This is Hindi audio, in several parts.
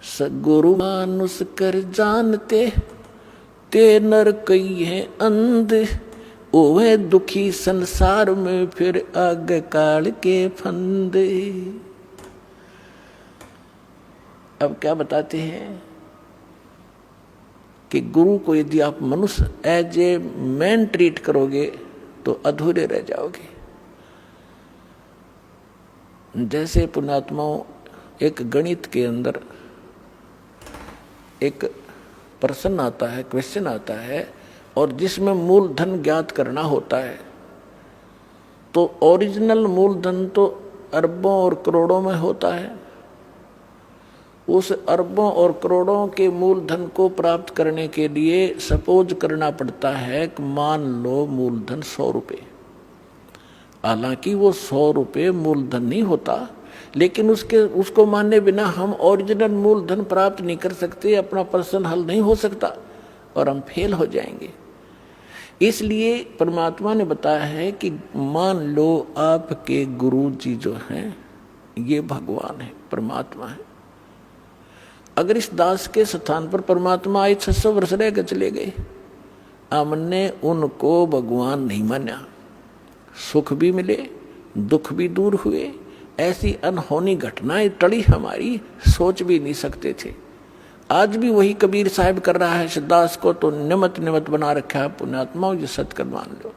सगुरु मानुष कर जानते, ते नर कई है अंध, ओहे दुखी संसार में फिर आगे काल के फंदे। अब क्या बताते हैं कि गुरु को यदि आप मनुष्य एज ए मैन ट्रीट करोगे तो अधूरे रह जाओगे। जैसे पुण्यात्माओं, एक गणित के अंदर एक प्रश्न आता है, क्वेश्चन आता है, और जिसमें मूलधन ज्ञात करना होता है, तो ओरिजिनल मूलधन तो अरबों और करोड़ों में होता है। उस अरबों और करोड़ों के मूलधन को प्राप्त करने के लिए सपोज करना पड़ता है कि मान लो मूलधन 100 रुपये। हालांकि वो 100 रुपये मूलधन नहीं होता, लेकिन उसको माने बिना हम ओरिजिनल मूलधन प्राप्त नहीं कर सकते, अपना प्रश्न हल नहीं हो सकता और हम फेल हो जाएंगे। इसलिए परमात्मा ने बताया है कि मान लो आपके गुरु जी जो हैं ये भगवान है, परमात्मा है। अगर इस दास के स्थान पर परमात्मा आए 600 वर्ष रह के चले गए, हमने उनको भगवान नहीं माना, सुख भी मिले दुख भी दूर हुए, ऐसी अनहोनी घटनाएं टली हमारी, सोच भी नहीं सकते थे। आज भी वही कबीर साहब कर रहा है, दास को तो निमत निमत बना रखा है। पुण्यात्माओं ये सत्कर मान लो।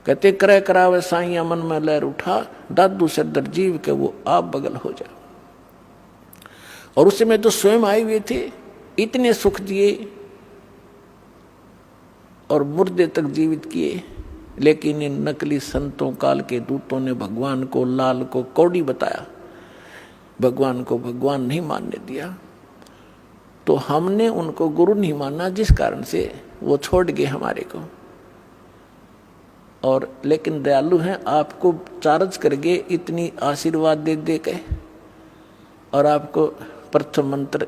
कहते करे करावे साइया मन में लहर उठा, दादू से दरजीव के वो आप बगल हो जा। और उस समय तो स्वयं आए हुए थे, इतने सुख दिए और मुर्दे तक जीवित किए, लेकिन इन नकली संतों काल के दूतों ने भगवान को, लाल को कौड़ी बताया, भगवान को भगवान नहीं मानने दिया। तो हमने उनको गुरु नहीं माना, जिस कारण से वो छोड़ गए हमारे को। और लेकिन दयालु हैं, आपको चार्ज करके इतनी आशीर्वाद दे दे के, और आपको प्रथम मंत्र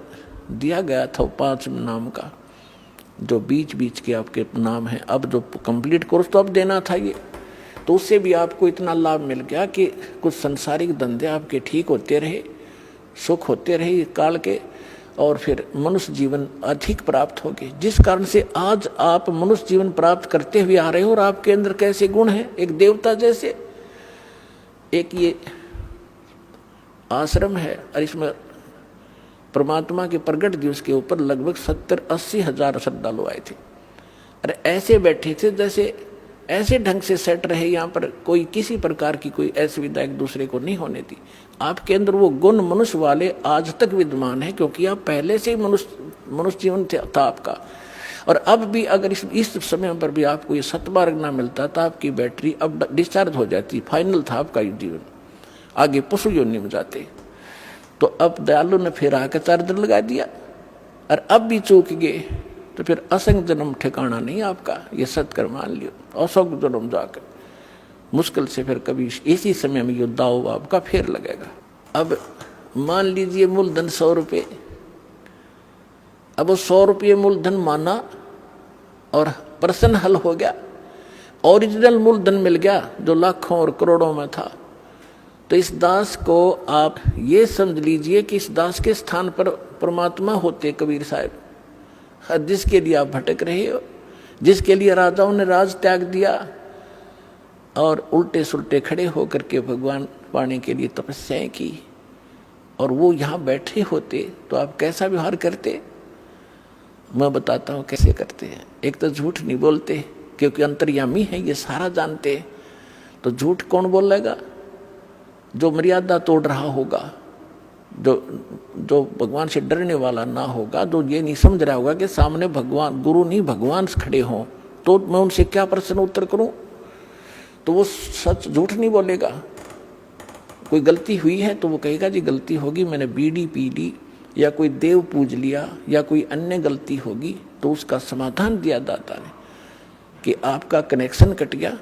दिया गया था 5 नाम का, जो बीच बीच के आपके नाम है। अब जो कंप्लीट कोर्स तो अब देना था ये, तो उससे भी आपको इतना लाभ मिल गया कि कुछ संसारिक धंधे आपके ठीक होते रहे, सुख होते रहे काल के, और फिर मनुष्य जीवन अधिक प्राप्त हो गए, जिस कारण से आज आप मनुष्य जीवन प्राप्त करते हुए आ रहे हो। और आपके अंदर कैसे गुण हैं, एक देवता जैसे। एक ये आश्रम है और इसमें परमात्मा के प्रगट दिवस के ऊपर लगभग 70-80 हजार श्रद्धालु आए थे। अरे ऐसे बैठे थे जैसे ऐसे ढंग से सेट रहे, यहाँ पर कोई किसी प्रकार की कोई असुविधा एक दूसरे को नहीं होने दी। आपके अंदर वो गुण मनुष्य वाले आज तक विद्यमान है, क्योंकि आप पहले से ही मनुष्य जीवन था आपका। और अब भी अगर इस समय पर भी आपको ये सतमार्ग ना मिलता तो आपकी बैटरी अब डिस्चार्ज हो जाती, फाइनल था आपका जीवन, आगे पशु योनि में जाते। तो अब दयालु ने फिर आकर चार्जर लगा दिया, और अब भी चूक गए तो फिर असंग जन्म ठिकाना नहीं आपका, ये सत्कर मान लियो। असंग जन्म जाकर मुश्किल से फिर कभी इसी समय में ये दाव आपका फिर लगेगा। अब मान लीजिए मूलधन 100 रुपये, अब वो 100 रुपये मूलधन माना और प्रश्न हल हो गया, ओरिजिनल मूलधन मिल गया जो लाखों और करोड़ों में था। तो इस दास को आप ये समझ लीजिए कि इस दास के स्थान पर परमात्मा होते कबीर साहब, जिसके लिए आप भटक रहे हो, जिसके लिए राजाओं ने राज त्याग दिया और उल्टे सुल्टे खड़े होकर के भगवान पाने के लिए तपस्याएं की, और वो यहाँ बैठे होते तो आप कैसा व्यवहार करते। मैं बताता हूँ कैसे करते हैं। एक तो झूठ नहीं बोलते, क्योंकि अंतर्यामी है, ये सारा जानते। तो झूठ कौन बोलेगा? जो मर्यादा तोड़ रहा होगा, जो भगवान से डरने वाला ना होगा, जो ये नहीं समझ रहा होगा कि सामने भगवान, गुरु नहीं भगवान खड़े हों, तो मैं उनसे क्या प्रश्न उत्तर करूं। तो वो सच झूठ नहीं बोलेगा। कोई गलती हुई है तो वो कहेगा जी गलती होगी, मैंने बीड़ी पी ली या कोई देव पूज लिया या कोई अन्य गलती होगी। तो उसका समाधान दिया दाता ने कि आपका कनेक्शन कट गया,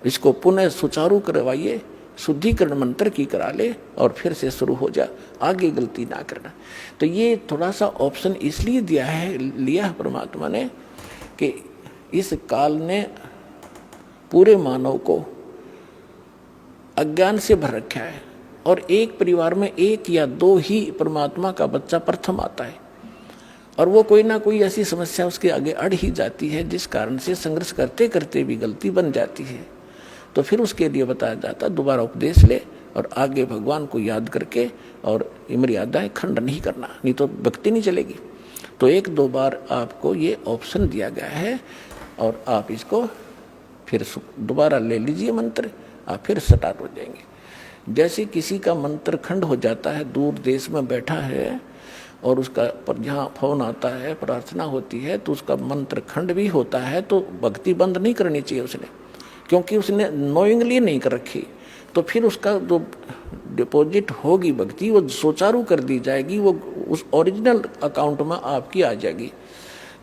इसको पुनः सुचारू करवाइए, शुद्धिकरण मंत्र की करा ले और फिर से शुरू हो जा, आगे गलती ना करना। तो ये थोड़ा सा ऑप्शन इसलिए लिया है परमात्मा ने कि इस काल ने पूरे मानव को अज्ञान से भर रखा है, और एक परिवार में एक या दो ही परमात्मा का बच्चा प्रथम आता है, और वो कोई ना कोई ऐसी समस्या उसके आगे अड़ ही जाती है जिस कारण से संघर्ष करते करते भी गलती बन जाती है। तो फिर उसके लिए बताया जाता दोबारा उपदेश ले और आगे भगवान को याद करके और मर्यादाएं खंड नहीं करना, नहीं तो भक्ति नहीं चलेगी। तो एक दो बार आपको ये ऑप्शन दिया गया है और आप इसको फिर दोबारा ले लीजिए मंत्र, आप फिर स्टार्ट हो जाएंगे। जैसे किसी का मंत्र खंड हो जाता है, दूर देश में बैठा है और उसका पर जहाँ फोन आता है, प्रार्थना होती है, तो उसका मंत्र खंड भी होता है, तो भक्ति बंद नहीं करनी चाहिए उसने, क्योंकि उसने नोइंगली नहीं कर रखी। तो फिर उसका जो डिपॉजिट होगी भक्ति वो सुचारू कर दी जाएगी, वो उस ओरिजिनल अकाउंट में आपकी आ जाएगी।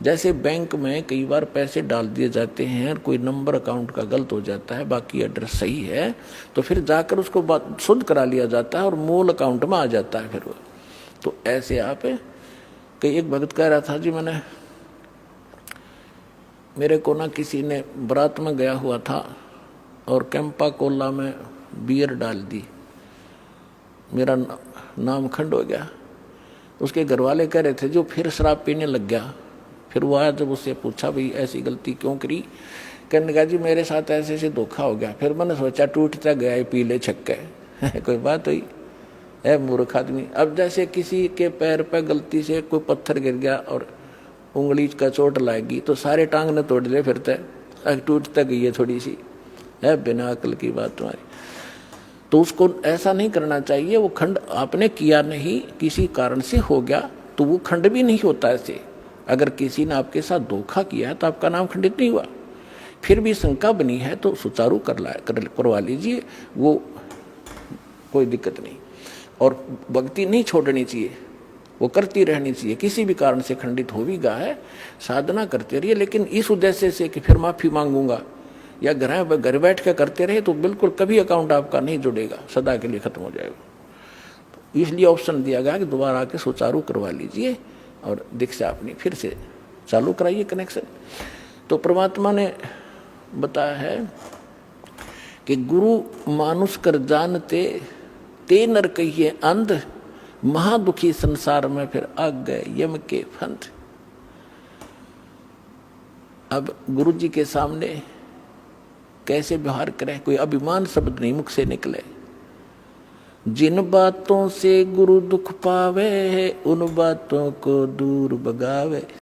जैसे बैंक में कई बार पैसे डाल दिए जाते हैं, कोई नंबर अकाउंट का गलत हो जाता है, बाकी एड्रेस सही है, तो फिर जाकर उसको शुद्ध करा लिया जाता है और मूल अकाउंट में आ जाता है फिर वो। तो ऐसे आप कई, एक भगत कह रहा था जी, मेरे को ना किसी ने बारात में गया हुआ था और कैंपा कोला में बियर डाल दी, मेरा नाम खंड हो गया। उसके घर वाले कह रहे थे जो फिर शराब पीने लग गया। फिर वो आया, जब उससे पूछा भाई ऐसी गलती क्यों करी, कहने लगा जी मेरे साथ ऐसे ऐसे धोखा हो गया। फिर मैंने सोचा टूटता गया पीले छक्के कोई बात हुई है मूर्ख आदमी। अब जैसे किसी के पैर पर गलती से कोई पत्थर गिर गया और उंगली का चोट लाएगी तो सारे टांग ने तोड़ ले फिरते, टूटता गई है थोड़ी सी, है बिना अकल की बात तुम्हारी। तो उसको ऐसा नहीं करना चाहिए। वो खंड आपने किया नहीं, किसी कारण से हो गया तो वो खंड भी नहीं होता ऐसे। अगर किसी ने आपके साथ धोखा किया है तो आपका नाम खंडित नहीं हुआ। फिर भी शंका बनी है तो सुचारू करवा लीजिए, वो कोई दिक्कत नहीं। और भक्ति नहीं छोड़नी चाहिए, वो करती रहनी चाहिए। किसी भी कारण से खंडित हो भी गया है, साधना करते रहिए, लेकिन इस उद्देश्य से कि फिर माफी मांगूंगा या घर बैठ के करते रहे तो बिल्कुल कभी अकाउंट आपका नहीं जुड़ेगा, सदा के लिए खत्म हो जाएगा। इसलिए ऑप्शन दिया गया कि दोबारा आके सुचारू करवा लीजिए और दीक्षा अपनी फिर से चालू कराइए कनेक्शन। तो परमात्मा ने बताया है कि गुरु मानुष कर जानते ते नर कहिए अंध, महादुखी संसार में फिर आ गए यम के फंद। अब गुरु जी के सामने कैसे व्यवहार करें, कोई अभिमान शब्द नहीं मुख से निकले। जिन बातों से गुरु दुख पावे, उन बातों को दूर भगावे।